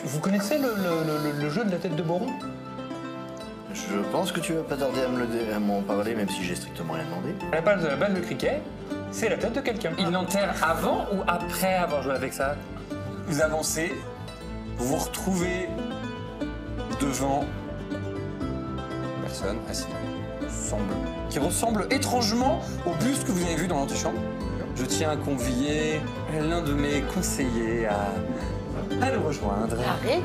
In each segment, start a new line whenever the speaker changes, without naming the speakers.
Vous connaissez le jeu de la tête de Boron?
Je pense que tu vas pas tarder à m'en parler, même si j'ai strictement rien demandé.
À la base, le cricket, c'est la tête de quelqu'un.
Il l'enterre avant ou après avoir joué avec ça?
Vous avancez, vous vous retrouvez devant personne assise, qui ressemble étrangement au buste que vous avez vu dans l'antichambre. Je tiens à convier l'un de mes conseillers à le rejoindre.
Tariq?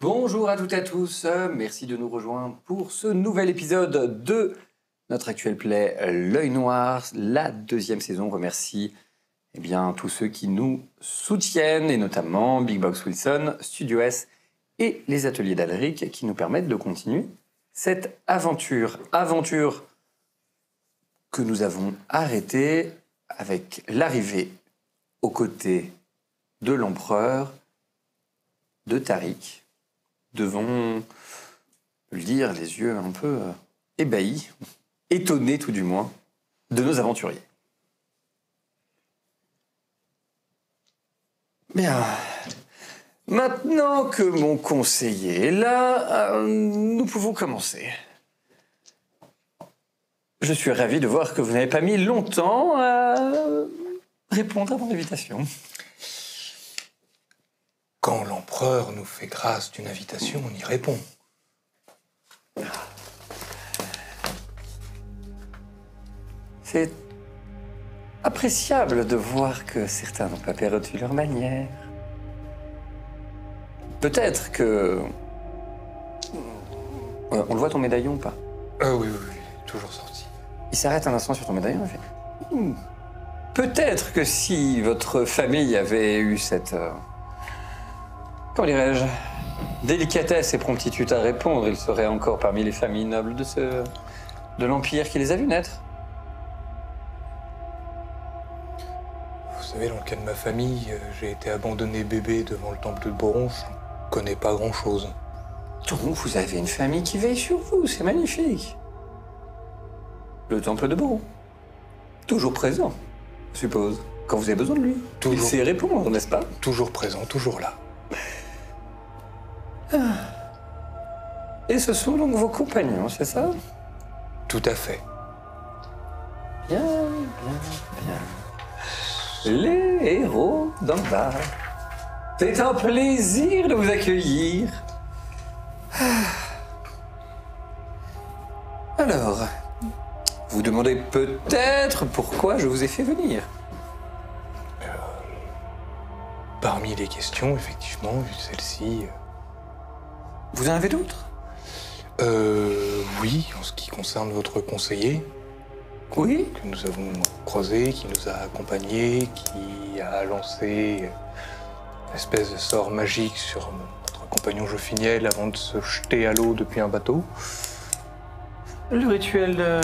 Bonjour à toutes et à tous, merci de nous rejoindre pour ce nouvel épisode de notre actuel play L'œil noir, la deuxième saison. On remercie tous ceux qui nous soutiennent, et notamment Big Box Wilson, Studio S et les ateliers d'Alric qui nous permettent de continuer cette aventure. Aventure que nous avons arrêtée avec l'arrivée aux côtés de l'empereur de Tariq, devant le dire, les yeux un peu ébahis, étonnés tout du moins, de nos aventuriers. Bien. Maintenant que mon conseiller est là, nous pouvons commencer. Je suis ravi de voir que vous n'avez pas mis longtemps à répondre à mon invitation.
Quand l'empereur nous fait grâce d'une invitation, on y répond.
C'est appréciable de voir que certains n'ont pas perdu leur manière. Peut-être que... on le voit ton médaillon ou pas?
Oui, toujours sorti.
Il s'arrête un instant sur ton médaillon et fait... Peut-être que si votre famille avait eu cette... comment dirais-je, délicatesse et promptitude à répondre, il serait encore parmi les familles nobles de l'Empire qui les a vus naître.
Vous savez, dans le cas de ma famille, j'ai été abandonné bébé devant le temple de Boron, je connais pas grand-chose.
Donc vous avez une famille qui veille sur vous, c'est magnifique. Le temple de Boron. Toujours présent, je suppose, quand vous avez besoin de lui.
Toujours.
Il sait répondre, n'est-ce pas?
Toujours présent, toujours là.
Et ce sont donc vos compagnons, c'est ça?
Tout à fait.
Bien. Les héros d'Andar. C'est un plaisir de vous accueillir. Alors, vous demandez peut-être pourquoi je vous ai fait venir.
Parmi les questions, effectivement, vu celle-ci...
Vous en avez d'autres?
Oui, en ce qui concerne votre conseiller.
Oui.
que nous avons croisé, qui nous a accompagnés, qui a lancé une espèce de sort magique sur notre compagnon Jofiniel avant de se jeter à l'eau depuis un bateau.
Le rituel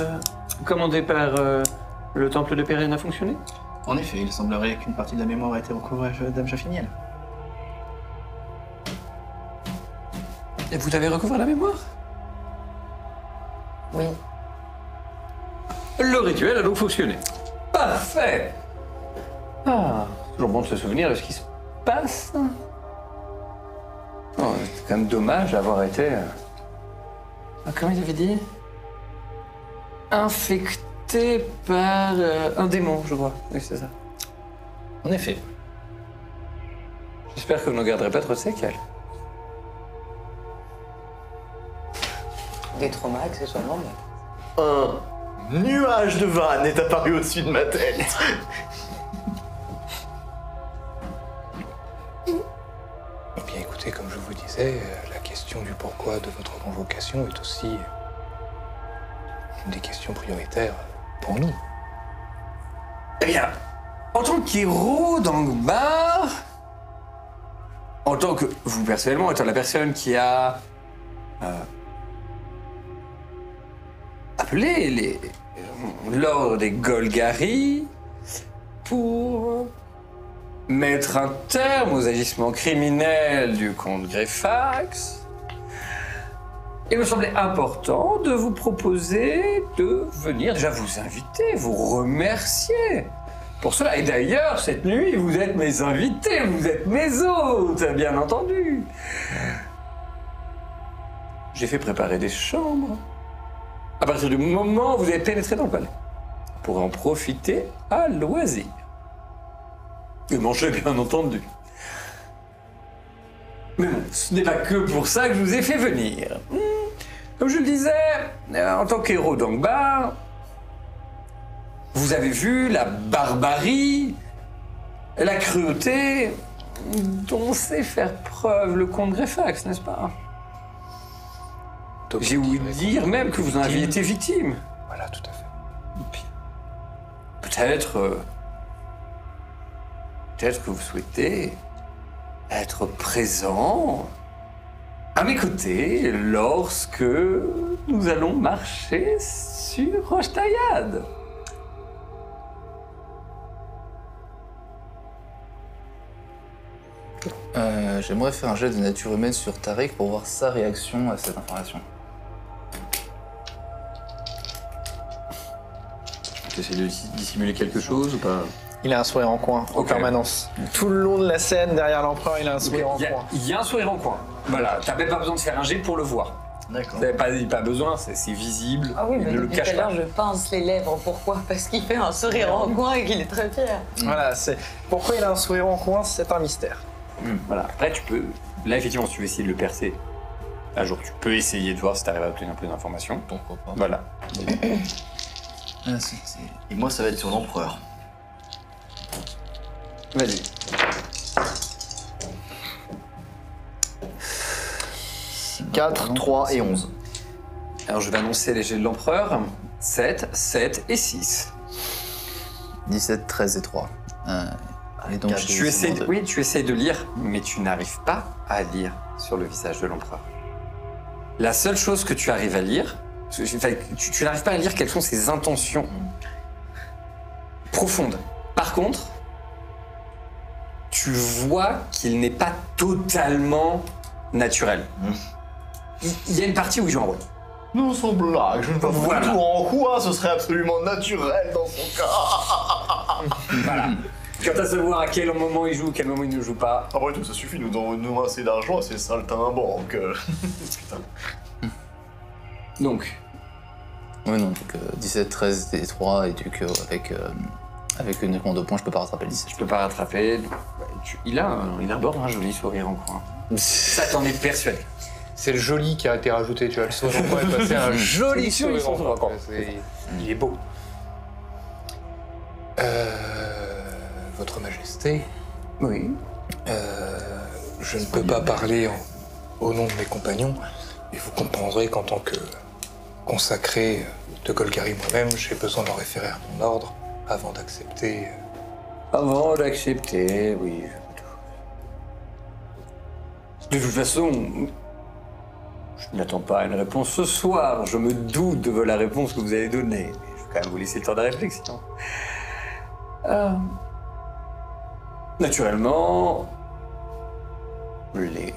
commandé par le temple de Pérenne a fonctionné?
En effet, il semblerait qu'une partie de la mémoire a été recouvrée à Dame Jafiniel.
Et vous avez recouvré la mémoire?
Oui.
Le rituel a donc fonctionné.
Parfait. Ah, toujours bon de se souvenir de ce qui se passe. Oh, c'est quand même dommage d'avoir été... comment il avait dit? Infecté par un démon, je crois. Oui, c'est ça.
En effet.
J'espère que vous ne garderez pas trop de séquelles.
Des traumas, accessoirement, mais...
Un nuage de vannes est apparu au-dessus de ma tête.
Eh bien écoutez, comme je vous disais, la question du pourquoi de votre convocation est aussi une des questions prioritaires pour nous.
Eh bien, en tant qu'héros d'Angbar, en tant que vous personnellement étant la personne qui a appelé l'ordre des Golgari pour mettre un terme aux agissements criminels du comte Greyfax, il me semblait important de vous proposer de venir déjà vous inviter, vous remercier pour cela. Et d'ailleurs, cette nuit, vous êtes mes invités, vous êtes mes hôtes, bien entendu. J'ai fait préparer des chambres. À partir du moment où vous avez pénétré dans le palais, vous pourrez en profiter à loisir. Et manger, bien entendu. Mais bon, ce n'est pas que pour ça que je vous ai fait venir. Comme je le disais, en tant qu'héros d'Angbar, vous avez vu la barbarie, la cruauté dont sait faire preuve le comte Greyfax, n'est-ce pas? J'ai ouï dire même que vous en aviez été victime.
Voilà, tout à fait.
Peut-être que vous souhaitez être présent à mes côtés lorsque nous allons marcher sur Roche-Taillade.
J'aimerais faire un jet de nature humaine sur Tariq pour voir sa réaction à cette information.
Tu essaies de dissimuler quelque chose ou pas?
Il a un sourire en coin, en
Ok.
permanence. Tout le long de la scène, derrière l'empereur, il a un sourire en coin.
Il y a un sourire en coin. Voilà, t'as même pas besoin de faire un jet pour le voir.
D'accord.
T'avais pas besoin, c'est visible.
Ah oui,
il
mais
ne le
depuis tout
cache
à l'heure,
pas.
je pince les lèvres. Pourquoi? Parce qu'il fait un sourire en coin et qu'il est très fier.
Voilà, c'est... Pourquoi il a un sourire en coin, c'est un mystère.
Voilà. Après, tu peux. Là, effectivement, si tu veux essayer de le percer, un jour, tu peux essayer de voir si t'arrives à obtenir un peu d'informations.
Pourquoi pas.
Voilà.
Et moi, ça va être sur l'empereur.
Vas-y.
4, 3 et 11.
Alors, je vais annoncer les jets de l'empereur. 7, 7 et 6.
17, 13 et 3. Et donc,
Quatre.
j'ai
Tu essayes de lire, mais tu n'arrives pas à lire sur le visage de l'empereur. La seule chose que tu arrives à lire, enfin, tu n'arrives pas à lire quelles sont ses intentions profondes. Par contre, tu vois qu'il n'est pas totalement naturel. Il y a une partie où il joue un rôle.
Non, sans blague, je ne vois
Voilà.
pas du tout en quoi ce serait absolument naturel dans son cas.
Voilà. Quant à savoir à quel moment il joue, quel moment il ne joue pas.
Après tout, ça suffit, nous avons assez d'argent, assez saltimbanque. Putain.
Donc,
Oui, non, donc 17, 13 et 3, et donc avec uniquement 2 points, je peux pas rattraper le 17.
je peux pas rattraper. Il arbore un joli sourire en coin. Ça, t'en es persuadé.
C'est le joli qui a été rajouté, tu vois. Le sourire en coin est passé à un joli sourire en coin. Il est beau. Votre Majesté,
Oui.
je ne peux pas parler au nom de mes compagnons, mais vous comprendrez qu'en tant que consacré de Golgari moi-même, j'ai besoin d'en référer à mon ordre avant d'accepter.
Avant d'accepter, oui. De toute façon, je n'attends pas une réponse ce soir. Je me doute de la réponse que vous allez donner. Mais je vais quand même vous laisser le temps de réflexion. Naturellement, les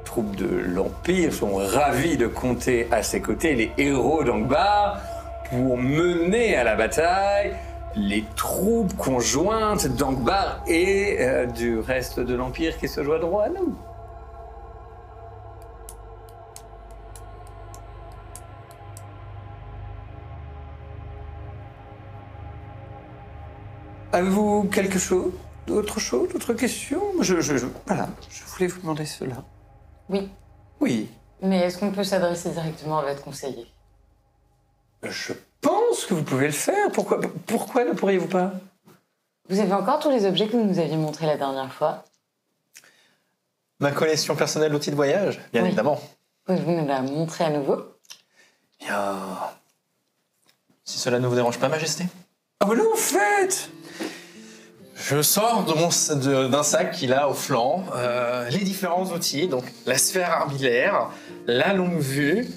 troupes de l'Empire sont ravis de compter à ses côtés les héros d'Angbar pour mener à la bataille les troupes conjointes d'Angbar et du reste de l'Empire qui se joindront à nous. Avez-vous quelque chose? D'autre chose? D'autres questions? Voilà, je voulais vous demander cela.
Oui.
Oui.
Mais est-ce qu'on peut s'adresser directement à votre conseiller?
Je pense que vous pouvez le faire. Pourquoi ne pourriez-vous pas?
Vous avez encore tous les objets que vous nous aviez montrés la dernière fois?
Ma collection personnelle d'outils de voyage, bien
Oui.
évidemment.
Pouvez-vous nous la montrer à nouveau?
Bien. Si cela ne vous dérange pas, Majesté.
Ah mais non, en fait.
Je sors d'un sac qu'il a au flanc les différents outils, donc la sphère armillaire, la longue vue,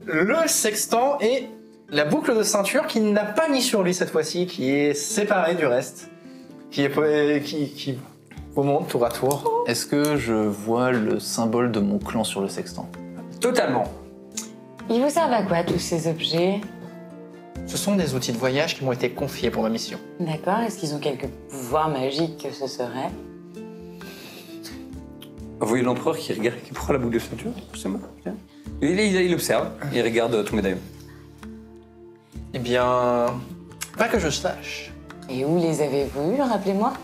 le sextant et la boucle de ceinture qu'il n'a pas mis sur lui cette fois-ci, qui est séparée du reste, qui vous montre tour à tour.
Est-ce que je vois le symbole de mon clan sur le sextant?
Totalement.
Ils vous servent à quoi, tous ces objets?
Ce sont des outils de voyage qui m'ont été confiés pour ma mission.
D'accord, est-ce qu'ils ont quelques pouvoirs magiques que ce serait?
Vous voyez l'empereur qui regarde, qui prend la boucle de ceinture? C'est moi. Il observe, il regarde ton médaillon.
Eh bien, pas que je sache.
Et où les avez-vous eus, rappelez-moi?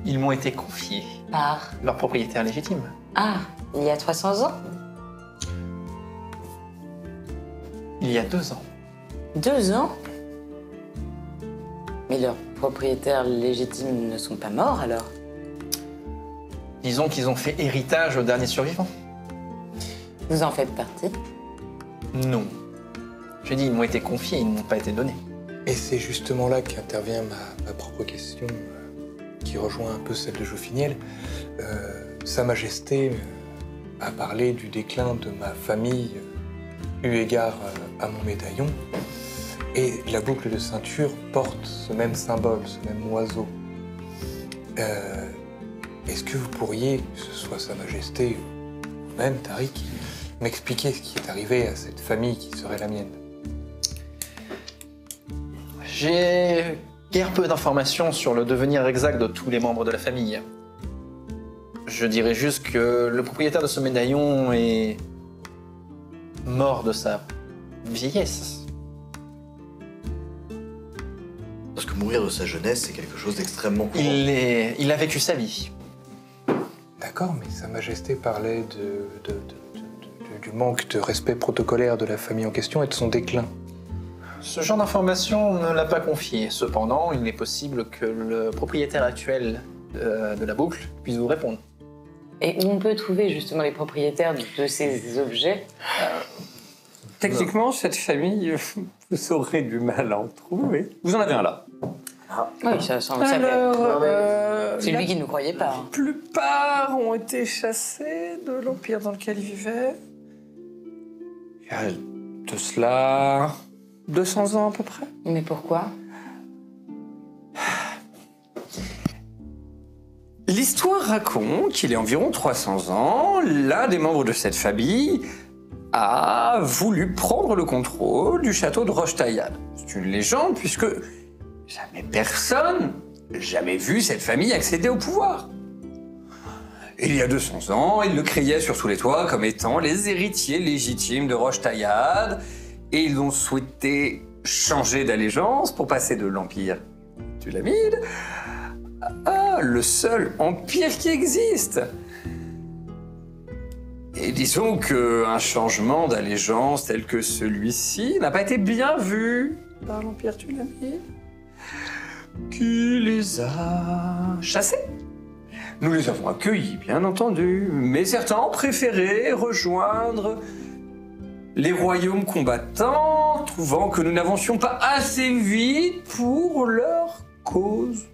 Ils m'ont été confiés.
Par...
Leur propriétaire légitime.
Ah, il y a 300 ans?
Il y a 2 ans.
2 ans? Mais leurs propriétaires légitimes ne sont pas morts, alors?
Disons qu'ils ont fait héritage au dernier survivant.
Vous en faites partie?
Non. J'ai dit, ils m'ont été confiés, ils ne m'ont pas été donnés.
Et c'est justement là qu'intervient ma propre question, qui rejoint un peu celle de Jofiniel. Sa Majesté a parlé du déclin de ma famille, eu égard à mon médaillon. Et la boucle de ceinture porte ce même symbole, ce même oiseau. Est-ce que vous pourriez, que ce soit Sa Majesté ou même Tariq, m'expliquer ce qui est arrivé à cette famille qui serait la mienne?
J'ai guère peu d'informations sur le devenir exact de tous les membres de la famille. Je dirais juste que le propriétaire de ce médaillon est mort de sa vieillesse.
Parce que mourir de sa jeunesse, c'est quelque chose d'extrêmement courant.
Il a vécu sa vie.
D'accord, mais Sa Majesté parlait du manque de respect protocolaire de la famille en question et de son déclin.
Ce genre d'information ne l'a pas confié. Cependant, il est possible que le propriétaire actuel de la boucle puisse vous répondre.
Et où on peut trouver justement les propriétaires de ces objets?
Techniquement, cette famille, vous aurez du mal à en trouver. Vous en avez un là.
Oui, ça on le savait.
Alors,
C'est lui qui ne nous croyait pas.
La plupart ont été chassés de l'empire dans lequel ils vivaient. Il y a de cela 200 ans à peu près.
Mais pourquoi?
L'histoire raconte qu'il y a environ 300 ans, l'un des membres de cette famille a voulu prendre le contrôle du château de Roche-Taillade. C'est une légende puisque jamais personne n'a jamais vu cette famille accéder au pouvoir. Il y a 200 ans, ils le criaient sur tous les toits comme étant les héritiers légitimes de Roche-Taillade et ils ont souhaité changer d'allégeance pour passer de l'empire Thulamide à le seul empire qui existe. Et disons qu'un changement d'allégeance tel que celui-ci n'a pas été bien vu par l'empire Thulamide, qui les a chassés. Nous les avons accueillis, bien entendu, mais certains ont préféré rejoindre les royaumes combattants, trouvant que nous n'avancions pas assez vite pour leur cause.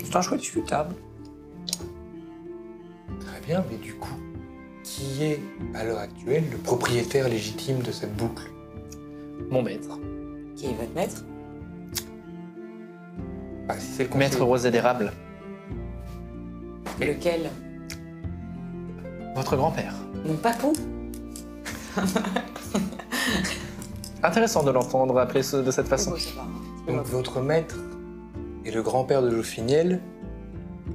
C'est un choix discutable.
Très bien, mais du coup, qui est, à l'heure actuelle, le propriétaire légitime de cette boucle?
Mon maître.
Qui est votre maître?
Ah, si c'est le
Maître
conseiller.
Rosé d'érable.
Lequel?
Votre grand-père.
Mon papou?
Intéressant de l'entendre appeler de cette façon.
Oh, ça va.
Donc votre maître est le grand-père de Jofiniel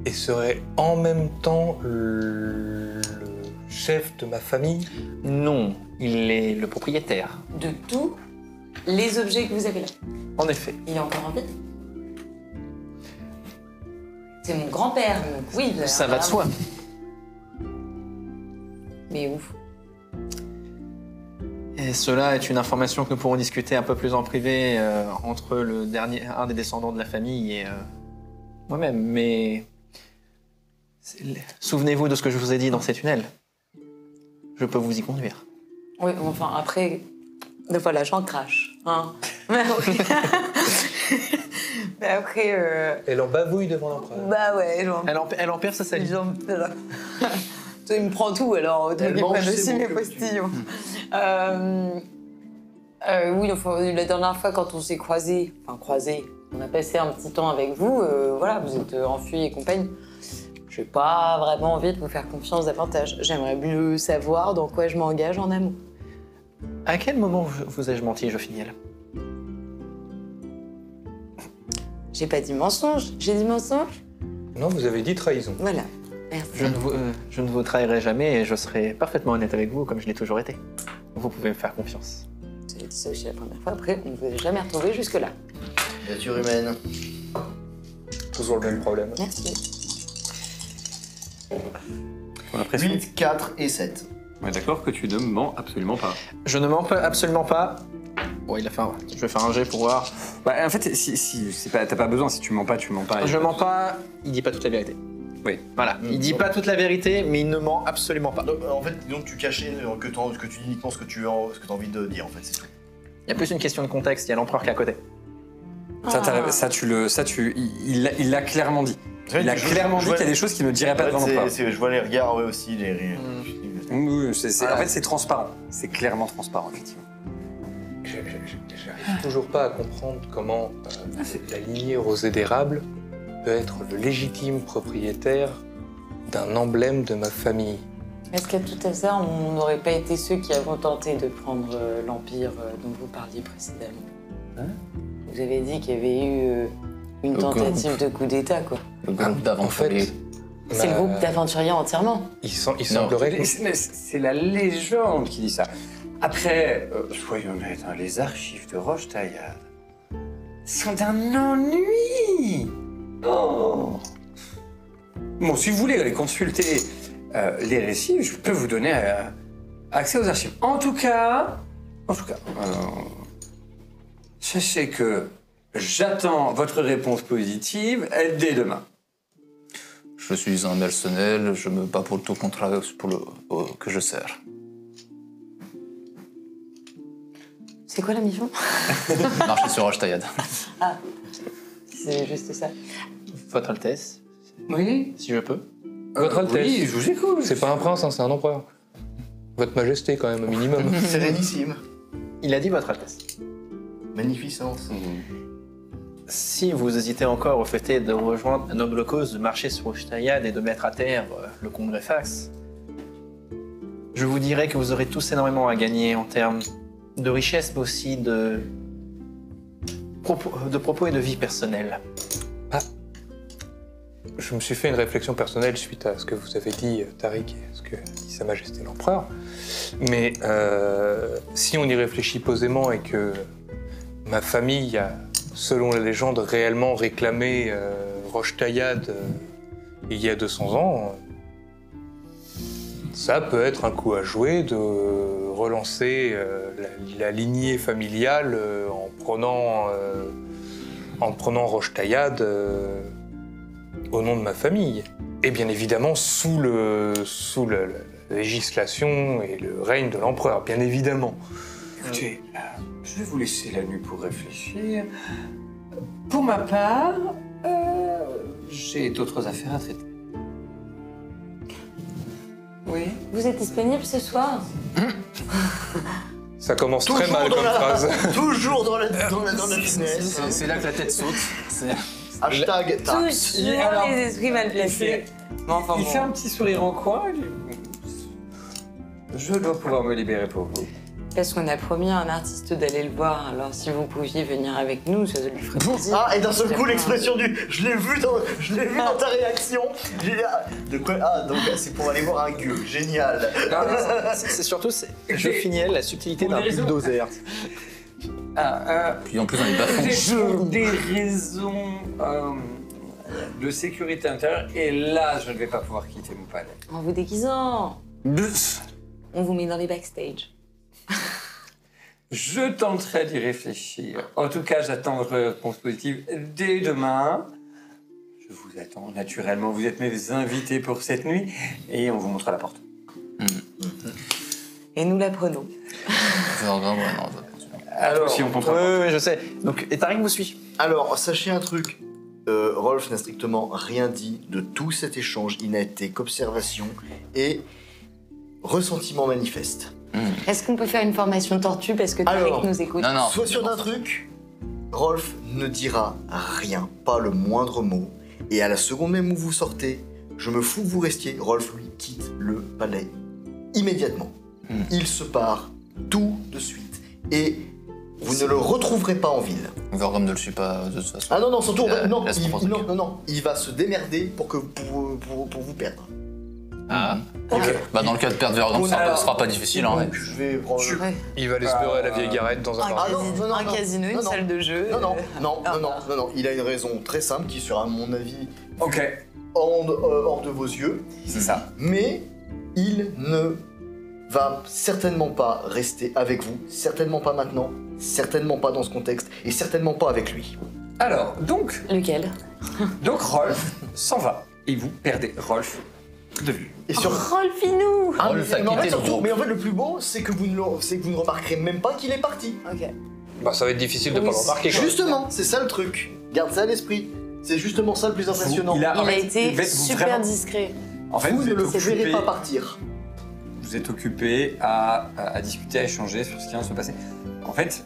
et serait en même temps le chef de ma famille?
Non, il est le propriétaire.
De tous les objets que vous avez là.
En effet.
Il est encore en vie? C'est mon grand-père, donc oui. vous avez
Ça
un
va de soi.
Mais où?
Et cela est une information que nous pourrons discuter un peu plus en privé entre un des descendants de la famille et moi-même. Mais souvenez-vous de ce que je vous ai dit dans ces tunnels. Je peux vous y conduire.
Oui, enfin, après, des fois, j'en crache. Hein. Mais après,
Elle en bavouille devant l'empereur.
bah ouais, genre...
Elle en perd sa salive.
Il me prend tout, alors autant
Elle
qu'il
mange
prenne
ses
aussi
mots
mes
comme tu
postillons. Oui, enfin, la dernière fois, quand on s'est croisés, on a passé un petit temps avec vous, voilà, vous êtes enfuis et compagnie. J'ai pas vraiment envie de vous faire confiance davantage. J'aimerais mieux savoir dans quoi je m'engage en amour.
À quel moment vous ai-je menti, Jofiniel?
J'ai pas dit mensonge, j'ai dit mensonge.
Non, vous avez dit trahison.
Voilà, merci.
Je ne vous trahirai jamais et je serai parfaitement honnête avec vous comme je l'ai toujours été. Vous pouvez me faire confiance.
J'avais dit ça aussi la première fois, après, on ne vous a jamais retrouvé jusque-là.
Nature humaine.
Toujours le même problème.
Merci.
J'ai l'impression
8, 4 et 7.
on est d'accord que tu ne mens absolument pas.
Je ne mens absolument pas. Bon, je vais faire un jet pour voir.
Bah, en fait, si t'as pas besoin, si tu mens pas, tu mens pas.
Je mens pas, il dit pas toute la vérité.
Oui.
Voilà, il dit pas toute la vérité, mais il ne ment absolument pas.
Donc, en fait, disons que tu cachais que tu dis uniquement ce que tu as envie de dire, en fait, c'est tout.
Il y a plus une question de contexte, il y a l'empereur qui est à côté.
Il l'a clairement dit. Il a clairement dit qu'il y a des choses qu'il ne dirait pas devant l'empereur.
Je vois les regards, ouais, aussi, les rires.
Oui, en fait, c'est transparent. C'est clairement transparent, effectivement.
J'arrive toujours pas à comprendre comment la lignée Rosé d'érable peut être le légitime propriétaire d'un emblème de ma famille.
Est-ce qu'à tout à ça, on n'aurait pas été ceux qui avons tenté de prendre l'Empire dont vous parliez précédemment? Vous avez dit qu'il y avait eu une tentative de coup d'État, quoi.
Le groupe d'aventuriers.
C'est le groupe d'aventuriers entièrement.
Il semblerait...
Mais c'est la légende qui dit ça. Après, soyons honnêtes, hein, les archives de Roche-Taillade sont d'un ennui. Oh. Bon, si vous voulez aller consulter les récits, je peux vous donner accès aux archives. En tout cas, sachez que j'attends votre réponse positive dès demain.
Je suis un mercenaire, je me bats pour tout contrat que je sers.
C'est quoi la mission?
Marcher sur Roche-Taillade.
Ah, c'est juste ça.
Votre Altesse,
Oui.
si je peux.
Votre Altesse.
Oui, je vous écoute.
C'est pas un prince, hein, c'est un empereur. Votre Majesté, quand même, au minimum.
Sérénissime.
Il a dit Votre Altesse.
Magnificence.
Si vous hésitez encore au fait de rejoindre la noble cause de marcher sur Roche-Taillade et de mettre à terre le Congrefax, je vous dirais que vous aurez tous énormément à gagner en termes de richesse, mais aussi de propos et de vie personnelle.
Je me suis fait une réflexion personnelle suite à ce que vous avez dit, Tariq, et ce que dit Sa Majesté l'Empereur. Mais si on y réfléchit posément et que ma famille a, selon la légende, réellement réclamé Roche-Taillade il y a 200 ans, ça peut être un coup à jouer de relancer la lignée familiale en prenant Roche-Taillade au nom de ma famille. Et bien évidemment sous législation et le règne de l'empereur, bien évidemment.
Écoutez, je vais vous laisser la nuit pour réfléchir. Pour ma part, j'ai d'autres affaires à traiter. Oui.
Vous êtes disponible ce soir?
Ça commence très mal comme phrase.
Toujours dans la business.
C'est là que la tête saute.
Hashtag taxe.
Toujours
alors,
les esprits mal placés. Mais enfin,
Il
bon.
fait un petit sourire en coin. Je dois pouvoir me libérer pour vous.
Parce qu'on a promis à un artiste d'aller le voir, alors si vous pouviez venir avec nous, ça lui ferait plaisir.
Ah, et d'un seul coup, l'expression du « je l'ai vu dans ta réaction ». De quoi? Ah, donc c'est pour aller voir un gueux. Génial.
C'est surtout, je finis la subtilité
Pour
d'un
des raisons-
bulldozer.
Puis en plus, on est bas-fond.
Pour des raisons de sécurité intérieure, et là, je ne vais pas pouvoir quitter mon palais.
En vous déguisant, on vous met dans les backstage.
Je tenterai d'y réfléchir. En tout cas, j'attends votre réponse positive dès demain. Je vous attends naturellement. Vous êtes mes invités pour cette nuit et on vous montre la porte.
Et nous la prenons.
Alors, si on compte.
Oui, je sais. Donc, et Tariq vous suit.
Alors, sachez un truc. Rolf n'a strictement rien dit de tout cet échange. Il n'a été qu'observation et ressentiment manifeste.
Est-ce qu'on peut faire une formation tortue parce que Tariq
Alors,
nous écoute?
Non.
Sois sûr d'un truc, Rolf ne dira rien, pas le moindre mot. Et à la seconde même où vous sortez, je me fous que vous restiez, Rolf lui quitte le palais immédiatement. Il se part tout de suite. Et vous ne le retrouverez pas en ville.
Gorgum ne le suit pas de toute façon.
Ah non, surtout, non,
laisse son truc.
non, il va se démerder pour vous perdre.
Ah, ok. Bah, dans le cas de perdre Gorgum, ce sera pas difficile. Hein,
Donc, je vais prendre...
Ouais.
Il va aller se beurrer à la vieille garette dans un
Un,
bar.
Ah non,
casino,
non, non,
un
non.
casino, une
Non, non.
salle de jeu.
Non, il a une raison très simple qui sera, à mon avis,
Ok,
hors de vos yeux.
c'est ça.
Mais il ne va certainement pas rester avec vous, certainement pas maintenant, certainement pas dans ce contexte, et certainement pas avec lui.
Alors, donc
Lequel?
Rolf s'en va et vous perdez Rolf de vue.
Et sur...
Rolfinou!
Ah,
Rolf a
mais en fait,
quitté le
surtout,
groupe.
mais en fait, le plus beau, c'est que vous ne remarquerez même pas qu'il est parti.
Ok.
Bah, ça va être difficile de pas le remarquer. quand même.
Justement, c'est ça le truc. Garde ça à l'esprit. C'est justement ça le plus impressionnant.
Il a-
Il
en
a
fait,
été
vous
super
vraiment-
discret.
En fait,
Vous ne
êtes
le verrez
occupé-
pas partir.
Vous êtes occupé à discuter, à échanger sur ce qui vient de se passer. En fait,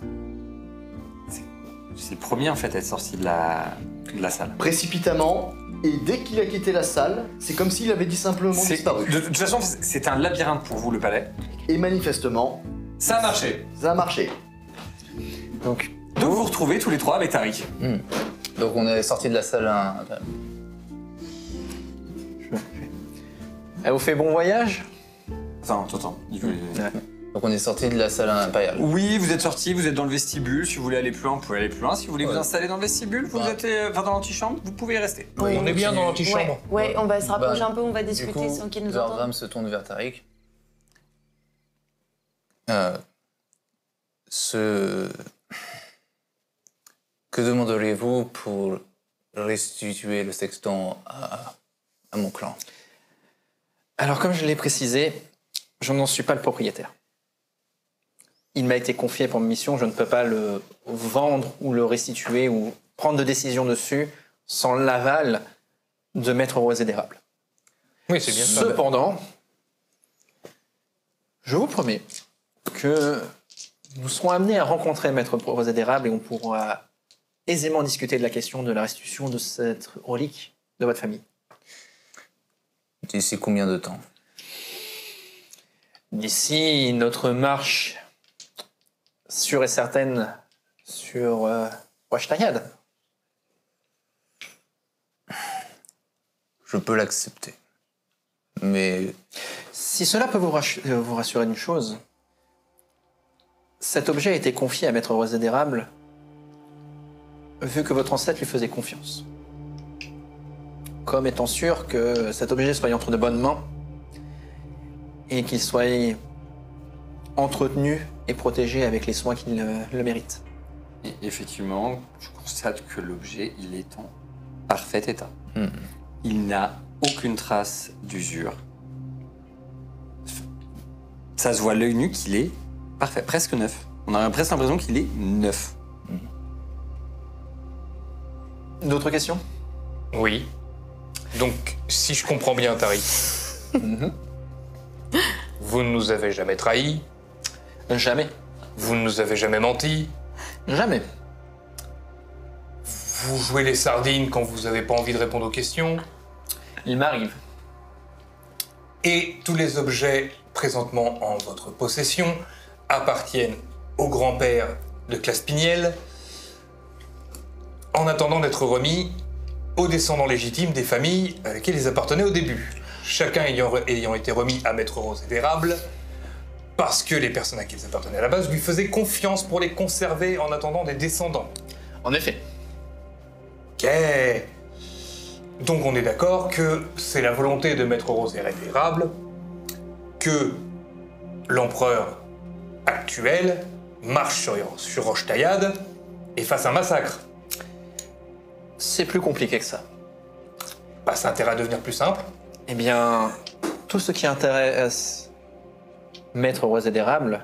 c'est le premier en fait à être sorti de la salle.
Précipitamment, et dès qu'il a quitté la salle, c'est comme s'il avait dit simplement disparu.
De toute façon, c'est un labyrinthe pour vous, le palais.
Et manifestement,
Ça a marché.
ça a marché.
Donc,
Donc vous vous retrouvez tous les trois avec Tariq.
Donc on est sorti de la salle.
elle vous fait bon voyage.
Attends.
Donc on est sorti de la salle impériale.
Oui, vous êtes sortis, vous êtes dans le vestibule. Si vous voulez aller plus loin, vous pouvez aller plus loin. Si vous voulez vous installer dans le vestibule, vous êtes dans l'antichambre, vous pouvez y rester.
On est bien dans l'antichambre.
Ouais, on va se rapprocher
Bah,
un peu, on va
Du
discuter
coup,
sans qu'il nous entende.
Gorgum se tourne vers Tariq. Que demanderiez-vous pour restituer le sextant à mon clan?
Alors, comme je l'ai précisé, je n'en suis pas le propriétaire. Il m'a été confié pour mission, je ne peux pas le vendre ou le restituer ou prendre de décision dessus sans l'aval de Maître Rosé d'Érable.
Oui, c'est bien ça.
Cependant, je vous promets que nous serons amenés à rencontrer Maître Rosé d'Érable et on pourra aisément discuter de la question de la restitution de cette relique de votre famille.
D'ici combien de temps?
D'ici notre marche sûre et certaine sur Ouachetayad.
Je peux l'accepter. Mais
Si cela peut vous rassurer d'une chose, cet objet a été confié à Maître Rosé d'Érable vu que votre ancêtre lui faisait confiance. Comme étant sûr que cet objet soit entre de bonnes mains et qu'il soit entretenu et protégé avec les soins qu'il le mérite.
Et effectivement, je constate que l'objet, il est en parfait état. Il n'a aucune trace d'usure. Ça se voit à l'œil nu qu'il est parfait, presque neuf. On a presque l'impression qu'il est neuf.
D'autres questions?
Oui. Donc, si je comprends bien, Tari, vous ne nous avez jamais trahis,
Jamais.
vous ne nous avez jamais menti,
Jamais.
vous jouez les sardines quand vous n'avez pas envie de répondre aux questions,
Il m'arrive.
et tous les objets présentement en votre possession appartiennent au grand-père de Claspiniel, en attendant d'être remis aux descendants légitimes des familles à lesquelles ils appartenaient au début. Chacun ayant été remis à Maître Rose et d'Érable, parce que les personnes à qui ils appartenaient à la base lui faisaient confiance pour les conserver en attendant des descendants.
En effet.
Ok. Donc on est d'accord que c'est la volonté de Maître Rose et d'Érable que l'empereur actuel marche sur Roche-Taillade et fasse un massacre.
C'est plus compliqué que ça.
Bah, ça a intérêt à devenir plus simple.
Eh bien, tout ce qui intéresse Maître Rose et d'Érable,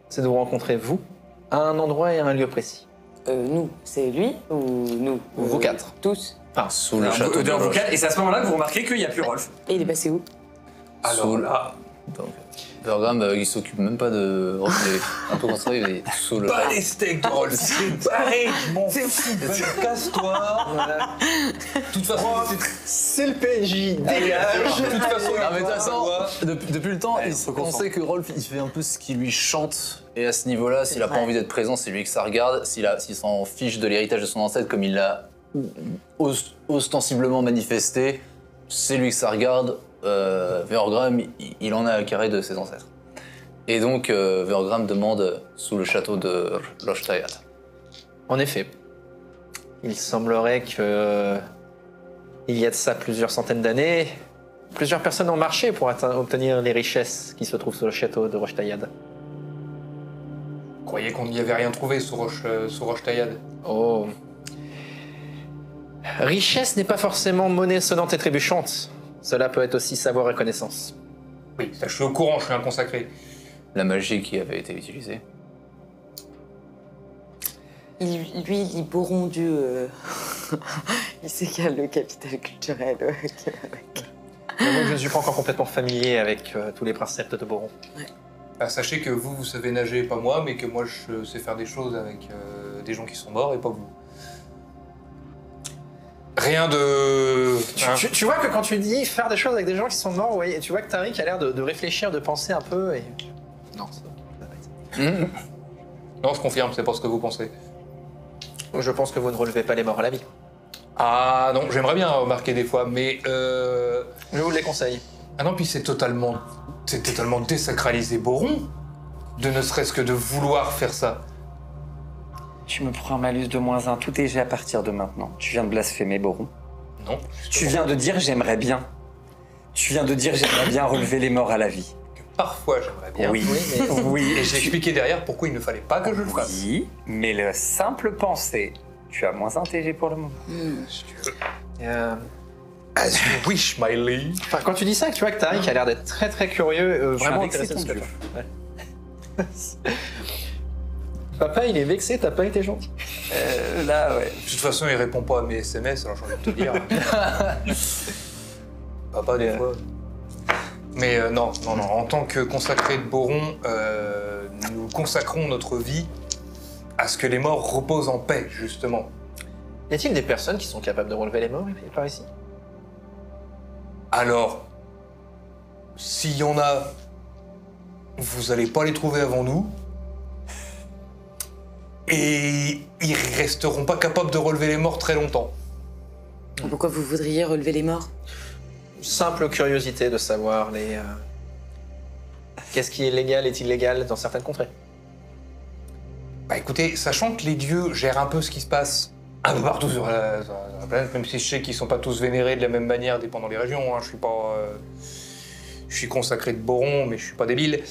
c'est de vous rencontrer, vous, à un endroit et à un lieu précis.
Nous, c'est lui ou nous?
Vous quatre.
Tous.
Enfin,
Sous le château de
Vous
Roche.
quatre, et c'est à ce moment-là que vous remarquez qu'il n'y a plus Rolf.
Et il est passé où?
Alors
Sous-
là,
Donc, Vergram, il s'occupe même pas de. Il est un peu concentré, il est sous le.
pas les steaks de Rolf. C'est pareil, je m'en fous. Casse-toi. De toute façon,
c'est le PNJ.
de toute façon,
Ah, mais de toute façon,
il
depuis le temps, on sait que Rolf, il fait un peu ce qui lui chante. Et à ce niveau-là, s'il a pas
vrai.
envie d'être présent, c'est lui que ça regarde. S'il s'en fiche de l'héritage de son ancêtre, comme il l'a ostensiblement manifesté, c'est lui que ça regarde. Vergram, il en a à carré de ses ancêtres. Et donc, Vergram demande sous le château de Roche-Taillade.
En effet. Il semblerait que, il y a de ça plusieurs centaines d'années, plusieurs personnes ont marché pour obtenir les richesses qui se trouvent sur le château de Roche-Taillade.
croyais qu'on n'y avait rien trouvé sous Roche-Taillade.
Oh. Richesse n'est pas forcément monnaie sonnante et trébuchante. Cela peut être aussi savoir et connaissance.
Oui, ça, je suis au courant, je suis un consacré.
La magie qui avait été utilisée.
Lui, il lit Borondu. Il sait qu'il y a le capital culturel.
J'avoue que je ne suis pas encore complètement familier avec tous les préceptes de Boron.
Bah, sachez que vous savez nager, pas moi, mais que moi, je sais faire des choses avec des gens qui sont morts et pas vous. Rien de... hein.
Tu vois que quand tu dis faire des choses avec des gens qui sont morts, ouais, tu vois que Tariq a l'air de réfléchir, de penser un peu et... Non, ça va pas être ça.
Non, je confirme, c'est pas ce que vous pensez.
Je pense que vous ne relevez pas les morts à la vie.
Ah non, j'aimerais bien remarquer des fois, mais...
Je vous les conseille.
Ah non, puis c'est totalement désacralisé Boron, de ne serait-ce que de vouloir faire ça.
Tu me prends un malus de -1, tout est G à partir de maintenant. Tu viens de blasphémer, Boron.
Non.
Tu viens de dire j'aimerais bien. Tu viens de dire j'aimerais bien relever les morts à la vie.
Parfois, j'aimerais bien.
Oui,
mais-
oui.
Et j'ai expliqué derrière pourquoi il ne fallait pas que je le fasse.
Oui, mais le simple pensée, tu as -1 TG pour le moment.
As you wish, my lady.
Enfin, quand tu dis ça, tu vois que Tariq a l'air d'être très très curieux, vraiment
vexé,
intéressé
ton
de ce que
dieu.
tu fais. Ouais. Papa, il est vexé, t'as pas été gentil.
Là, ouais.
De toute façon, il répond pas à mes SMS, alors j'ai envie de te dire. Papa, des fois. Mais non, en tant que consacré de Boron, nous consacrons notre vie à ce que les morts reposent en paix, justement.
Y a-t-il des personnes qui sont capables de relever les morts par ici?
Alors, s'il y en a, vous allez pas les trouver avant nous. Et ils resteront pas capables de relever les morts très longtemps.
Pourquoi vous voudriez relever les morts?
Simple curiosité de savoir les... Qu'est-ce qui est légal et illégal dans certaines contrées.
Bah écoutez, sachant que les dieux gèrent un peu ce qui se passe un peu partout sur la planète, même si je sais qu'ils sont pas tous vénérés de la même manière dépendant des régions, hein, je suis pas... je suis consacré de Boron, mais je suis pas débile.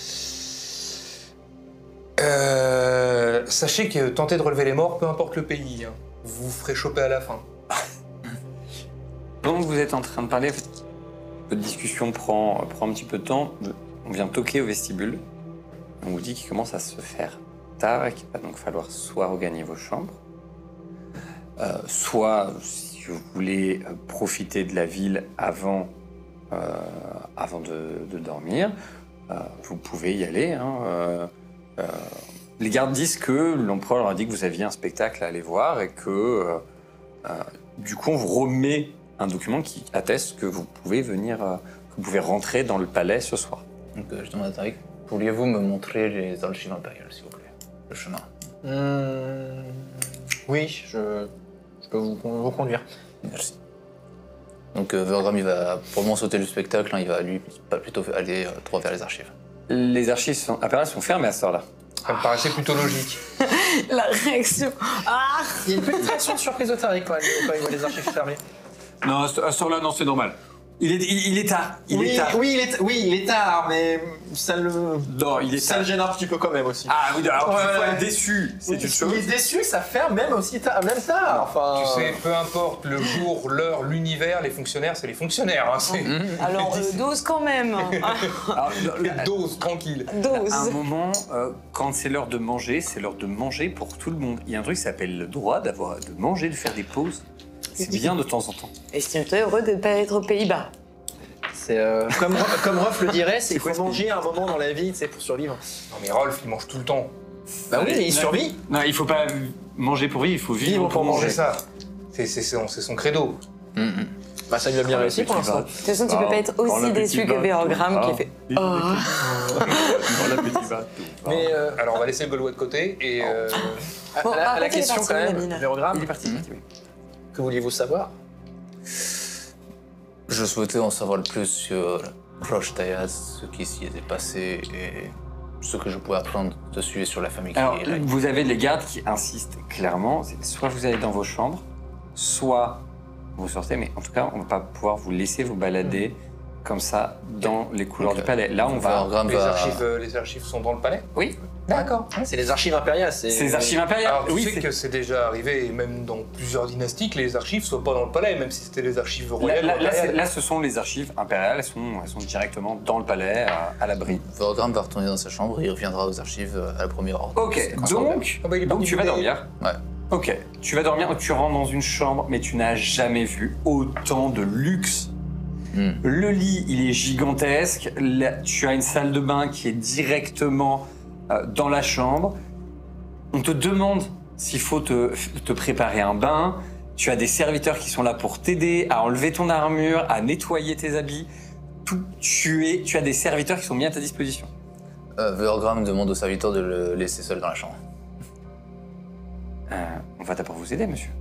Sachez que tenter de relever les morts, peu importe le pays, hein, vous vous ferez choper à la fin.
Donc vous êtes en train de parler, votre discussion prend un petit peu de temps. on vient toquer au vestibule. On vous dit qu'il commence à se faire tard et qu'il va donc falloir soit regagner vos chambres, soit, si vous voulez profiter de la ville avant de dormir, vous pouvez y aller. Hein, les gardes disent que l'empereur leur a dit que vous aviez un spectacle à aller voir et que du coup on vous remet un document qui atteste que vous pouvez venir, que vous pouvez rentrer dans le palais ce soir.
Donc je demande à Tariq, pourriez-vous me montrer les archives impériales, s'il vous plaît? Le chemin.
Oui, je peux vous conduire.
Merci. Donc Vergram, il va probablement sauter le spectacle, hein, il va lui plutôt aller droit vers les archives.
Les archives impériales sont fermées à ce heure-là.
Ça me paraissait plutôt logique.
La réaction. Ah.
Il y a une petite réaction de surprise de Tariq quand il voit les archives fermées.
Non, à ce heure-là, non, c'est normal. Il est tard. Il est tard.
Oui, il est tard, mais ça le gêne un petit peu quand même aussi.
Ah oui, alors
Ouais,
il faut
ouais.
être déçu, c'est une chose.
Il est déçu, ça ferme même aussi tard, même tard. Enfin,
Tu sais, peu importe le jour, l'heure, l'univers, les fonctionnaires, c'est les fonctionnaires. Hein, c'est
Alors, dose quand même.
Alors,
dose, tranquille.
Dose.
à un moment, quand c'est l'heure de manger, c'est l'heure de manger pour tout le monde. Il y a un truc qui s'appelle le droit de manger, de faire des pauses. C'est bien de temps en temps.
Estime-toi heureux de ne pas être aux Pays-Bas.
c'est comme Ruff le dirait, c'est qu'il faut manger à un moment dans la vie, c'est pour survivre.
Non mais Rolf, il mange tout le temps.
Bah oui, il survit.
Non, il faut pas manger pour vivre, il faut vivre pour manger.
C'est ça. C'est son credo.
Bah ça lui a bien réussi pour l'instant.
De toute façon, tu peux pas être aussi déçu que Vérogramme qui fait « Oh ».
Mais
Alors on va laisser le Gaulois de côté et...
Bon,
à la
arrêtez les
question
parties,
quand même,
Mine.
Vérogramme,
Il est parti. Oui.
que vouliez-vous savoir?
Je souhaitais en savoir le plus sur Roche Tayat, ce qui s'y était passé et ce que je pouvais apprendre dessus et sur la famille qui
Alors,
est là.
vous avez les gardes qui insistent clairement. C'est soit vous allez dans vos chambres, soit vous sortez. Mais en tout cas, on ne va pas pouvoir vous laisser vous balader comme ça dans les couloirs
Donc,
du palais. Là, on va...
Vergram
Les archives sont dans le palais?
Oui,
D'accord. C'est les archives impériales.
c'est les archives impériales.
Alors tu
oui,
sais
c'est-
que c'est déjà arrivé, et même dans plusieurs dynasties, que les archives soient pas dans le palais, même si c'était les archives royales ou impériales.
Là, ce sont les archives impériales. Elles sont directement dans le palais, à l'abri.
Vergram va retourner dans sa chambre et il reviendra aux archives à la première heure.
Ok, donc,
Ah bah, il est
donc
parti
tu vas
bouder.
dormir.
Ouais.
Ok, tu vas dormir, tu rentres dans une chambre, mais tu n'as jamais vu autant de luxe. Le lit, il est gigantesque. Là, tu as une salle de bain qui est directement dans la chambre. On te demande s'il faut te préparer un bain. Tu as des serviteurs qui sont là pour t'aider à enlever ton armure, à nettoyer tes habits. Tu as des serviteurs qui sont mis à ta disposition.
Vergram demande au serviteur de le laisser seul dans la chambre.
On va d'abord vous aider, monsieur.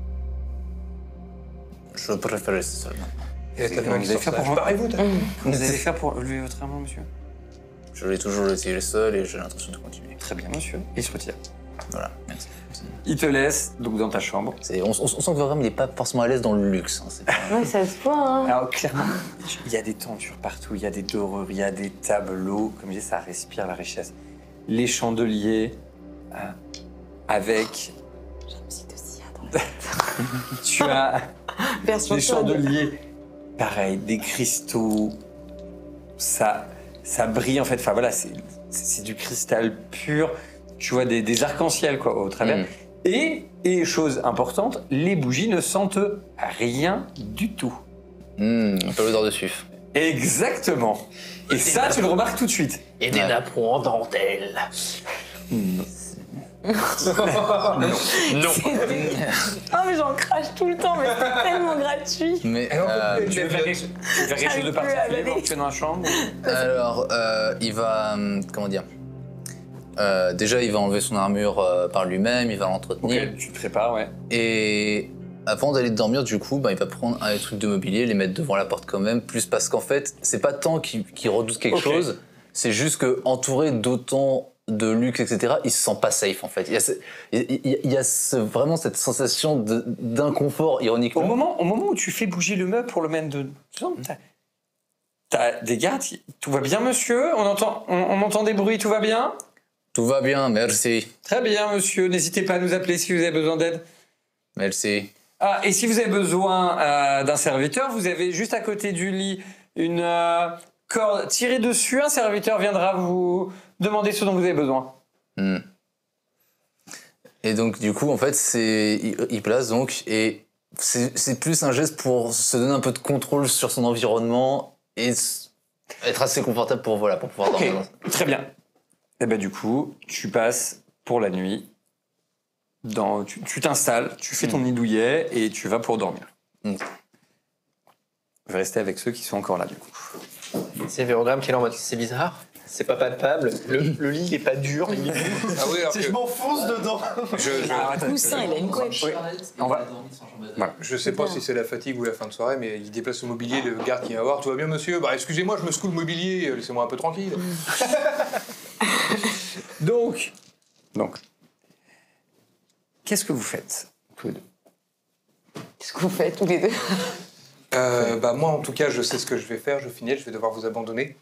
Je préfère rester seul maintenant.
Et la
Vous
main qui
allez
sort
faire
ça.
pour-
Barrez-vous, t'as-
Vous allez faire pour lever votre arme, monsieur?
Je l'ai toujours laissé seul et j'ai l'intention de continuer.
Très bien, monsieur. Il se retire.
Voilà, merci.
Il te laisse donc dans ta chambre.
On sent que Vergram, il n'est pas forcément à l'aise dans le luxe. Hein, c'est-
Ouais, ça se voit, hein.
Alors clairement, il y a des tentures partout, il y a des dorures, il y a des tableaux, comme je dis, ça respire la richesse. Les chandeliers avec,
J'ai une petite dossier dans la
tu as
version
des
chaude.
chandeliers, pareil, des cristaux, ça brille en fait. Enfin voilà, c'est du cristal pur. Tu vois des arcs-en-ciel quoi au travers. Et chose importante, les bougies ne sentent rien du tout.
Pas l'odeur de suif.
Exactement. Et ça, tu le remarques tout de suite.
Et des napperons en dentelle.
Oh, mais j'en crache tout le temps, mais c'est tellement gratuit.
Mais
Tu veux faire quelque chose de
J'arrive plus à
particulier
avaler.
pendant que tu es dans la chambre
alors, il va... comment dire déjà, il va enlever son armure par lui-même, il va l'entretenir.
Ok, tu te prépares, ouais.
Et avant d'aller dormir, du coup, il va prendre un des trucs de mobilier, les mettre devant la porte quand même, plus parce qu'en fait, c'est pas tant qu'il redoute quelque
Ok.
chose, c'est juste qu'entouré d'autant de luxe, etc., il se sent pas safe, en fait. Il y a vraiment cette sensation d'inconfort, ironiquement.
Au moment où tu fais bouger le meuble pour le mettre de... T'as des gardes, tout va bien, monsieur? On entend des bruits, tout va bien?
Tout va bien, merci.
Très bien, monsieur. N'hésitez pas à nous appeler si vous avez besoin d'aide.
Merci.
Ah, et si vous avez besoin d'un serviteur, vous avez juste à côté du lit corde, tirez dessus, un serviteur viendra vous demander ce dont vous avez besoin.
Et donc, du coup, en fait, il place donc, et c'est plus un geste pour se donner un peu de contrôle sur son environnement et être assez confortable pour pouvoir
Ok,
dormir.
très bien. Et ben du coup, tu passes pour la nuit. Tu t'installes, tu fais ton nid douillet et tu vas pour dormir. Je vais rester avec ceux qui sont encore là, du coup.
C'est Vérogramme qui est là en mode c'est bizarre, c'est pas palpable, le lit il est pas dur, il est
Ah oui, alors
Si je
que
m'enfonce dedans.
Coussin, il a une couette.
On va.
je sais pas si c'est la fatigue ou la fin de soirée, mais il déplace le mobilier, le garde qui vient voir. Tout va bien, monsieur? Bah, excusez-moi, je me secoue le mobilier, laissez-moi un peu tranquille.
Donc, qu'est-ce que vous faites tous les deux?
Qu'est-ce que vous faites tous les deux?
Bah, moi, en tout cas, je sais ce que je vais faire. Je finis, je vais devoir vous abandonner.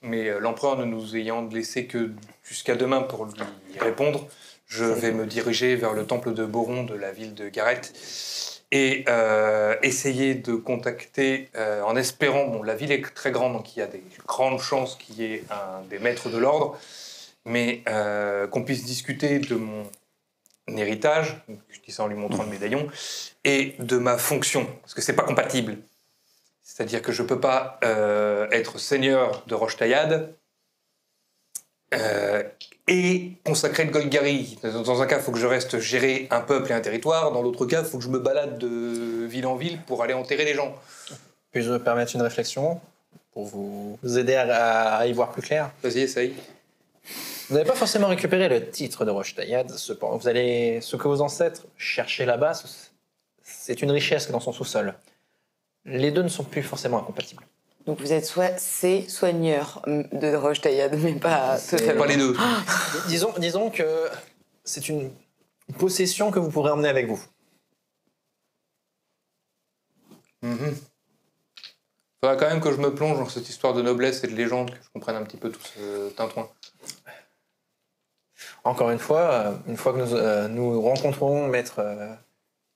Mais l'empereur ne nous ayant laissé que jusqu'à demain pour lui répondre, je vais me diriger vers le temple de Boron de la ville de Gareth et essayer de contacter, en espérant, bon, la ville est très grande, donc il y a des grandes chances qu'il y ait un des maîtres de l'ordre, mais qu'on puisse discuter de mon héritage, je dis ça en lui montrant le médaillon, et de ma fonction, parce que c'est pas compatible. C'est-à-dire que je peux pas être seigneur de Roche-Taillade et consacré de Golgari. Dans un cas, il faut que je reste gérer un peuple et un territoire. Dans l'autre cas, il faut que je me balade de ville en ville pour aller enterrer les gens.
Puis-je me permettre une réflexion pour vous aider à y voir plus clair?
Vas-y, essaye.
Vous n'avez pas forcément récupéré le titre de Roche-Taillade, cependant, vous allez, ce que vos ancêtres cherchaient là-bas, c'est une richesse dans son sous-sol. Les deux ne sont plus forcément incompatibles.
Donc vous êtes soit soigneur de Roche-Taillade, mais pas totalement.
Pas les deux.
Disons que c'est une possession que vous pourrez emmener avec vous.
Faudra quand même que je me plonge dans cette histoire de noblesse et de légende, que je comprenne un petit peu tout ce tintouin.
Encore une fois que nous rencontrerons Maître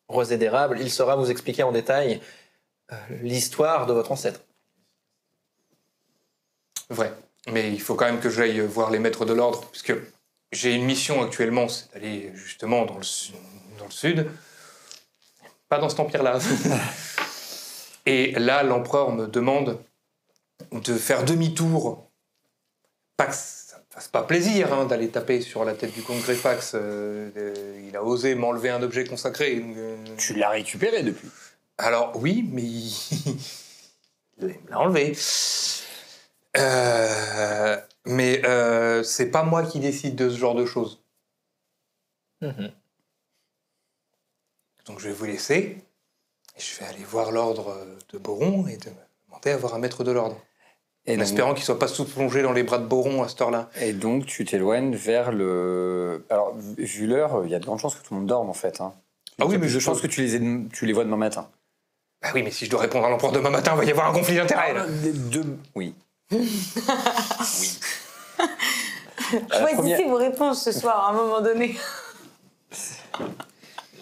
Rosé d'Érable, il saura vous expliquer en détail l'histoire de votre ancêtre.
Vrai. Mais il faut quand même que j'aille voir les maîtres de l'ordre, puisque j'ai une mission actuellement, c'est d'aller justement dans le sud. Pas dans cet empire-là. Et là, l'empereur me demande de faire demi-tour. Pas que ça me fasse pas plaisir d'aller taper sur la tête du comte Greyfax. Il a osé m'enlever un objet consacré.
Tu l'as récupéré depuis.
Alors oui, mais il me l'a enlevé. Mais c'est pas moi qui décide de ce genre de choses. Donc je vais vous laisser. Et je vais aller voir l'ordre de Boron et demander à voir un maître de l'ordre.
Et
En
donc,
espérant qu'il soit pas sous-plongé dans les bras de Boron à cette heure-là.
et donc, tu t'éloignes vers le... Alors, vu l'heure, il y a de grandes chances que tout le monde dorme, en fait. Hein.
Ah oui, mais
je pense que tu les vois demain matin.
Bah oui, mais si je dois répondre à l'empereur demain matin, il va y avoir un conflit d'intérêts. là.
Oui.
Choisissez vos réponses ce soir à un moment donné.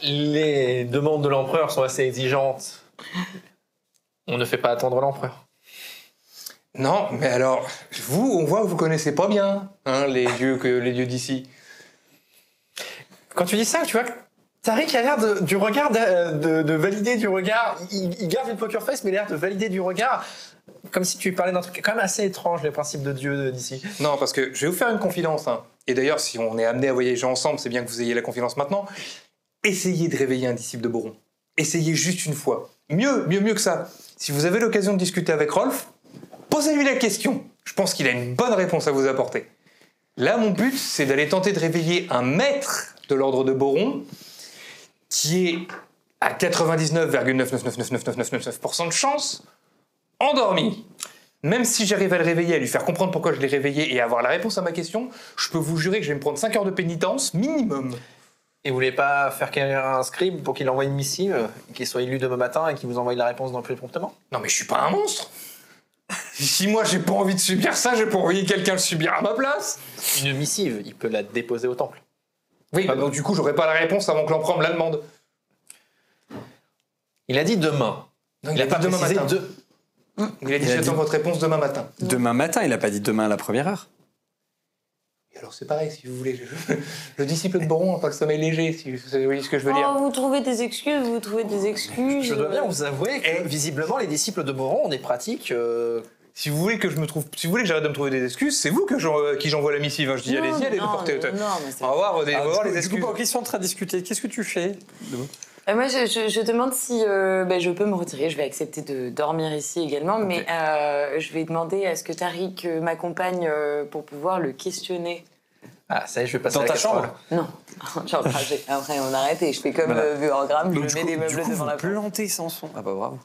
Les demandes de l'empereur sont assez exigeantes. On ne fait pas attendre l'empereur.
Non, mais alors, vous, on voit que vous connaissez pas bien les dieux d'ici.
Quand tu dis ça, tu vois, Tariq a l'air du regard de valider du regard. Il garde une poker face, mais il a l'air de valider du regard. Comme si tu parlais d'un truc quand même assez étrange, les principes de Dieu d'ici.
Non, parce que je vais vous faire une confidence. Et d'ailleurs, si on est amené à voyager ensemble, c'est bien que vous ayez la confidence maintenant. Essayez de réveiller un disciple de Boron. Essayez juste une fois. Mieux que ça. Si vous avez l'occasion de discuter avec Rolf, posez-lui la question. Je pense qu'il a une bonne réponse à vous apporter. Là, mon but, c'est d'aller tenter de réveiller un maître de l'ordre de Boron qui est à 99,9999999% de chance endormi. Même si j'arrive à le réveiller, à lui faire comprendre pourquoi je l'ai réveillé et à avoir la réponse à ma question, je peux vous jurer que je vais me prendre 5 heures de pénitence minimum.
Et vous voulez pas faire un scribe pour qu'il envoie une missive, qu'il soit élu demain matin et qu'il vous envoie la réponse dans le plus promptement?
Non mais je suis pas un monstre. Si moi j'ai pas envie de subir ça, j'ai pas envoyer quelqu'un le subir à ma place.
Une missive, il peut la déposer au temple.
Oui, bah donc du coup j'aurai pas la réponse avant que l'empereur me la demande.
Il a dit demain.
Donc,
Il a pas
demain
précisé
matin.
Il a dit j'attends votre réponse demain matin.
Demain matin, il a pas dit demain à la première heure.
Et alors c'est pareil, si vous voulez. Le disciple de Boron n'a pas le sommeil léger, si vous voyez ce que je veux dire.
Oh, vous trouvez des excuses,
Je dois bien vous avouer que, visiblement, les disciples de Boron ont des pratiques...
Si vous voulez que j'arrête de me trouver des excuses, c'est vous qui j'envoie la missive. Hein. Je dis allez-y, allez porter.
Non, mais c'est...
On va voir, les
Du
excuses.
coup, ils sont en train de discuter. Qu'est-ce que tu fais?
Moi, je demande si je peux me retirer. Je vais accepter de dormir ici également, mais je vais demander à ce que Tariq m'accompagne pour pouvoir le questionner.
Ah, ça y est, je vais passer
Dans
à la
ta
casserole.
chambre?
Non, genre, après on arrête et je fais comme vu en gramme, je mets des meubles devant la porte.
plantez Samson. Ah bah bravo.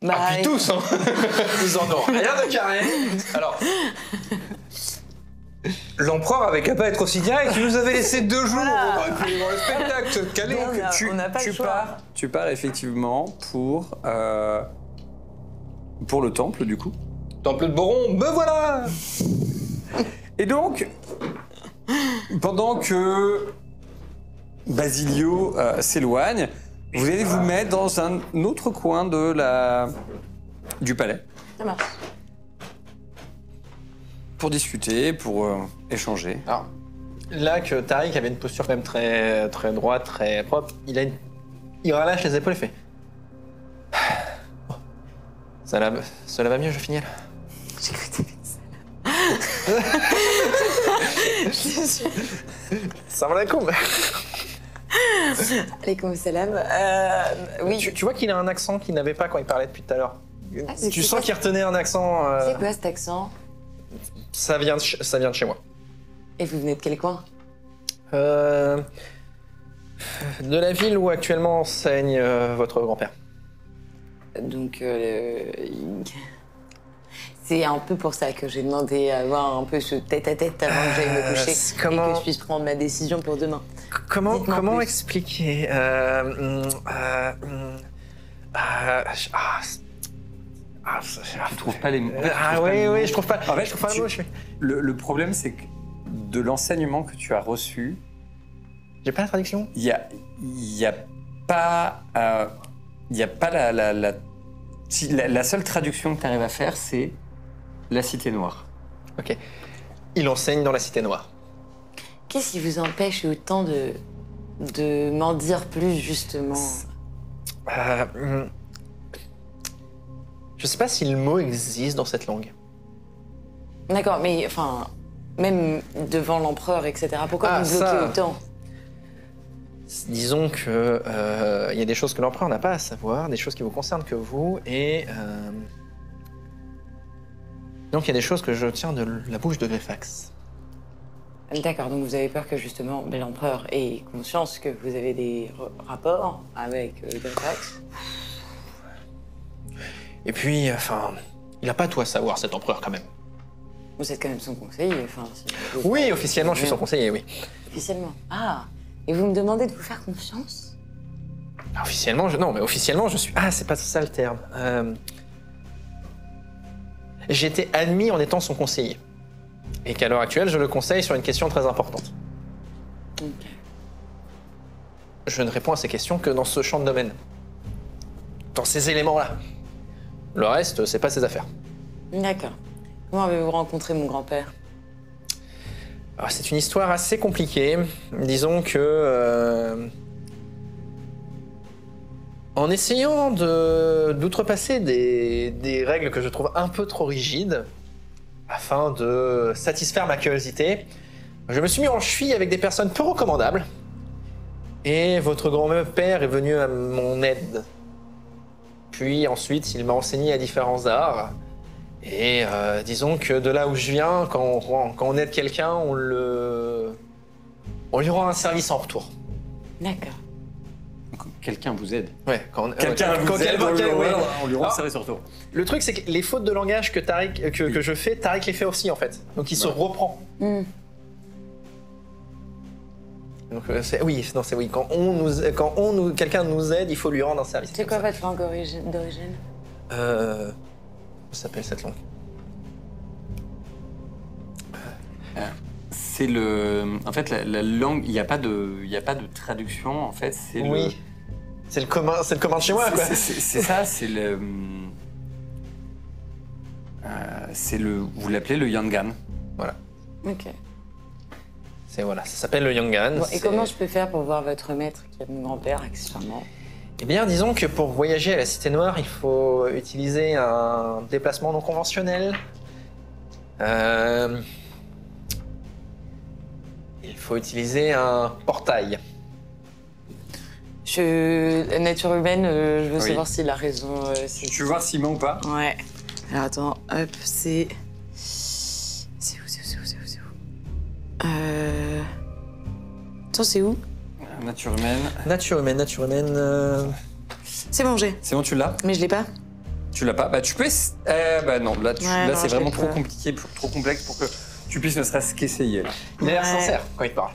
Bah,
Ah, puis tous, hein.
Vous en aurez rien de carré.
Alors, l'empereur avait qu'à pas être aussi direct. Tu nous avais laissé 2 jours.
Voilà.
On aurait pu aller voir le spectacle. Calé.
Donc, on n'a pas le choix.
Tu pars effectivement pour le temple du coup.
Temple de Boron, me voilà.
Et donc, pendant que Basilio s'éloigne, vous allez vous mettre dans un autre coin du palais
Ça marche.
pour discuter, pour échanger.
Alors, là que Tariq avait une posture quand même très, très droite, très propre, il relâche les épaules et fait... Bon. Cela va mieux, je finis.
J'ai cru que t'avais dit ça.
Salam alaikum.
Alaykoum salam. Oui.
Tu vois qu'il a un accent qu'il n'avait pas quand il parlait depuis tout à l'heure.
C'est
Tu
quoi
sens qu'il retenait un accent...
C'est quoi cet accent?
Ça vient de chez moi.
Et vous venez de quel coin?
De la ville où actuellement enseigne votre grand-père.
Donc, c'est un peu pour ça que j'ai demandé à avoir un peu ce tête-à-tête avant que j'aille me coucher
comment-
et que je puisse prendre ma décision pour demain.
Comment
Dites-moi plus.
expliquer
Tu trouves pas les mots.
je trouve pas.
En fait,
je trouve pas le mot.
Le problème, c'est que de l'enseignement que tu as reçu,
J'ai pas la traduction.
il y a pas la seule traduction que tu arrives à faire, c'est la cité noire.
Ok. Il enseigne dans la cité noire.
Qu'est-ce qui vous empêche autant de m'en dire plus, justement?
Je sais pas si le mot existe dans cette langue.
D'accord, mais enfin, même devant l'empereur, etc. Pourquoi vous bloquez
ça.
autant?
Disons que il y a des choses que l'empereur n'a pas à savoir, des choses qui vous concernent que vous, et donc il y a des choses que je tiens de la bouche de Greyfax.
D'accord, donc vous avez peur que justement l'empereur ait conscience que vous avez des rapports avec Greyfax?
Et puis, enfin, il n'a pas tout à savoir, cet empereur, quand même.
Vous êtes quand même son conseiller, enfin... si
Oui, officiellement, je suis son conseiller, oui.
Officiellement. Ah, et vous me demandez de vous faire confiance?
Officiellement, non, mais officiellement, je suis... Ah, c'est pas ça le terme. J'ai été admis en étant son conseiller. Et qu'à l'heure actuelle, je le conseille sur une question très importante.
Ok.
Je ne réponds à ces questions que dans ce champ de domaine. Dans ces éléments-là. Le reste, c'est pas ses affaires.
D'accord. Comment avez-vous rencontré mon grand-père?
Alors, c'est une histoire assez compliquée. Disons que... en essayant d'outrepasser des règles que je trouve un peu trop rigides, afin de satisfaire ma curiosité, je me suis mis en cheville avec des personnes peu recommandables. Et votre grand-père est venu à mon aide. Puis ensuite, il m'a enseigné à différents arts. Et disons que de là où je viens, quand on aide quelqu'un, on lui rend un service en retour.
D'accord.
Quelqu'un vous aide.
Ouais,
On lui rend
Ah.
service sur retour.
Le truc, c'est que les fautes de langage que je fais, Tariq les fait aussi, en fait. Donc il se reprend.
Hmm.
Donc oui. Quand quelqu'un nous aide, il faut lui rendre un service.
C'est quoi votre langue d'origine?
Comment s'appelle cette langue?
C'est en fait, la langue, il n'y a pas de traduction, en fait, c'est
Oui. C'est le commun de chez moi, quoi.
C'est ça, c'est Vous l'appelez le Yangan.
Ok.
Ça s'appelle le Yangan.
Bon, et comment je peux faire pour voir votre maître, qui est mon grand-père, accessoirement?
Eh bien, disons que pour voyager à la Cité Noire, il faut utiliser un déplacement non conventionnel. Il faut utiliser un portail.
La nature humaine, je veux
Oui.
savoir s'il a raison.
Tu veux voir s'il ment ou pas?
Ouais. Alors attends, hop, c'est. C'est où? Attends, c'est où?
Nature humaine.
Nature humaine.
C'est bon, j'ai.
C'est bon, tu l'as?
Mais je l'ai pas.
Tu l'as pas? Bah tu peux. Bah non, là,
Ouais,
là
non,
c'est
je
vraiment
l'ai
trop
pas.
compliqué, trop complexe pour que tu puisses ne serait-ce qu'essayer. là.
Il a l'air
Ouais.
sincère quand il parle.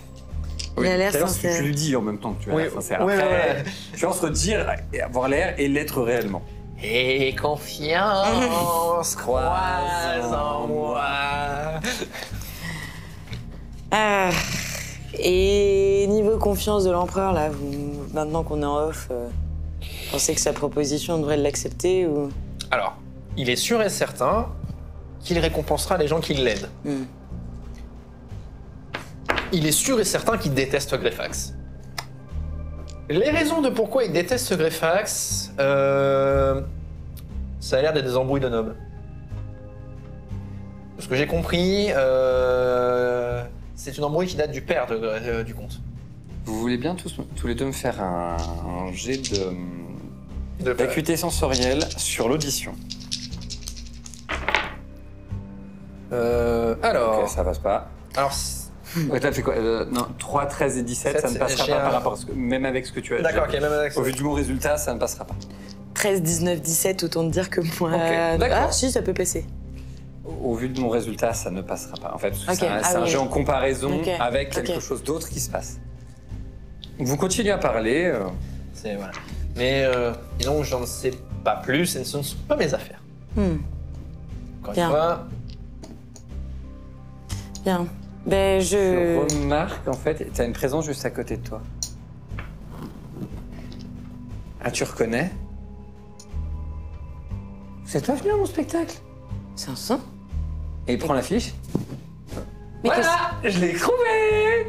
Il a l'air
tout à l'heure, ce que
sincère.
tu lui dis en même temps que tu as
Oui,
l'air sincère.
oui,
Après,
oui,
tu vas entre dire et avoir l'air et l'être réellement.
Et confiance, croise en moi.
Ah. Et niveau confiance de l'empereur, là, maintenant qu'on est en off, pensez que sa proposition devrait l'accepter ou.
Alors, il est sûr et certain qu'il récompensera les gens qui l'aident.
Hmm.
Il est sûr et certain qu'il déteste Greyfax. Les raisons de pourquoi il déteste Greyfax, ça a l'air d'être des embrouilles de nobles. De ce que j'ai compris, c'est une embrouille qui date du père du comte.
Vous voulez bien tous les deux me faire un jet
De
d'acuité sensorielle sur l'audition.
Alors,
Ok, ça passe pas.
alors,
Ouais, t'as fait quoi? Non, 3, 13 et 17, ça ne passera
j'ai
pas
un-
par rapport à même avec ce que tu as dit.
d'accord, ok, même avec ça.
Au vu du bon résultat, ça ne passera pas.
13, 19, 17, autant te dire que moi.
Ok, d'accord.
Ah, si, ça peut passer.
Au vu de mon résultat, ça ne passera pas. En fait,
Ok,
c'est un,
ah
c'est un
oui.
jeu en comparaison
Ok,
avec quelque
ok.
chose d'autre qui se passe. Donc, vous continuez à parler.
C'est voilà. Mais disons, j'en sais pas plus et ce ne sont pas mes affaires. Encore
Bien.
une fois,
Bien. Ben,
Je remarque, en fait, tu as une présence juste à côté de toi. Ah, tu reconnais? Vous êtes pas venu à mon spectacle?
C'est un son?
Et il prend l'affiche.
Mais
Voilà, je l'ai trouvé.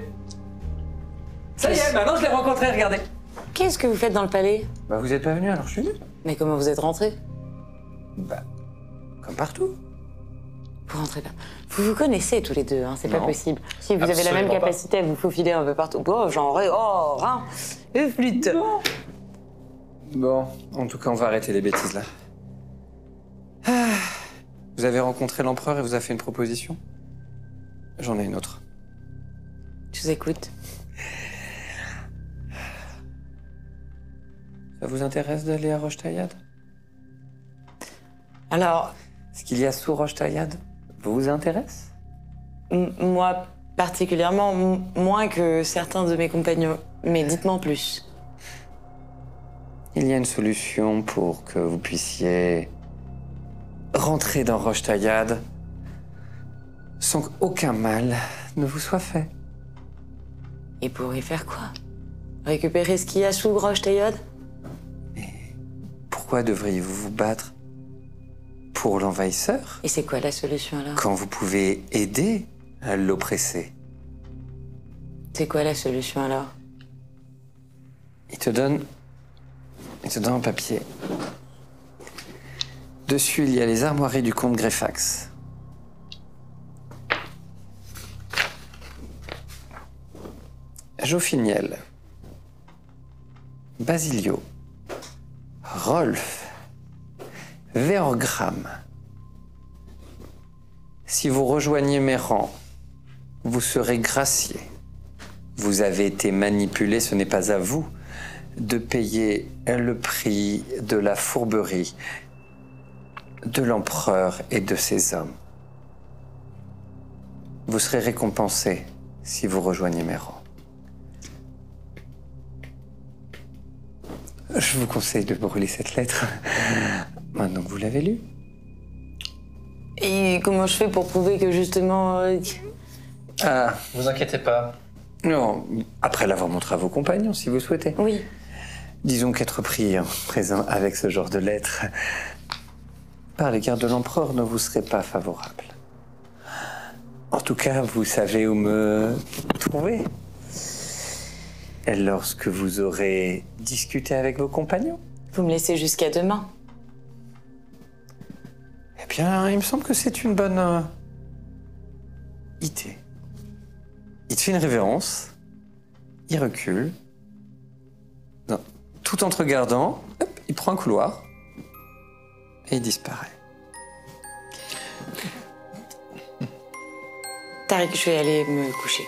Ça y est, maintenant je l'ai rencontré, regardez.
qu'est-ce que vous faites dans le palais?
Bah vous êtes pas venu, alors je suis venu.
Mais comment vous êtes rentrés?
Bah, comme partout.
Vous rentrez pas. Vous vous connaissez tous les deux, hein, c'est pas
Non.
possible. Si vous avez la même
Absolument pas.
capacité à vous faufiler un peu partout. Oh, genre, oh, rein, flûte.
Bon, en tout cas, on va arrêter les bêtises là. Ah, vous avez rencontré l'empereur et vous a fait une proposition? J'en ai une autre.
Je vous écoute.
Ça vous intéresse d'aller à Roche-Taillade?
Alors,
Ce qu'il y a sous Roche-Taillade vous intéresse?
moi, particulièrement, moins que certains de mes compagnons. Mais dites-moi en plus.
Il y a une solution pour que vous puissiez rentrer dans Roche-Taillade sans qu'aucun mal ne vous soit fait.
Et pour y faire quoi? Récupérer ce qu'il y a sous Roche-Taillade?
Pourquoi devriez-vous vous battre pour l'envahisseur
Et c'est quoi la solution alors?
quand vous pouvez aider à l'oppresser?
C'est quoi la solution alors?
Il te donne un papier. Dessus, il y a les armoiries du comte Greyfax. Joffiniel, Basilio, Rolf, Veorgram. Si vous rejoignez mes rangs, vous serez gracié. Vous avez été manipulé, ce n'est pas à vous de payer le prix de la fourberie de l'empereur et de ses hommes. Vous serez récompensé si vous rejoignez mes rangs. Je vous conseille de brûler cette lettre maintenant que vous l'avez lue.
Et comment je fais pour prouver que justement...
Ah,
vous inquiétez pas.
non, après l'avoir montré à vos compagnons, si vous souhaitez.
Oui.
Disons qu'être pris en présent avec ce genre de lettre par les gardes de l'empereur ne vous serait pas favorable. En tout cas, vous savez où me trouver. Et lorsque vous aurez discuté avec vos compagnons.
Vous me laissez jusqu'à demain.
Eh bien, il me semble que c'est une bonne idée. Il te fait une révérence, il recule, non, tout en te regardant, hop, il prend un couloir et il disparaît.
Tariq, je vais aller me coucher.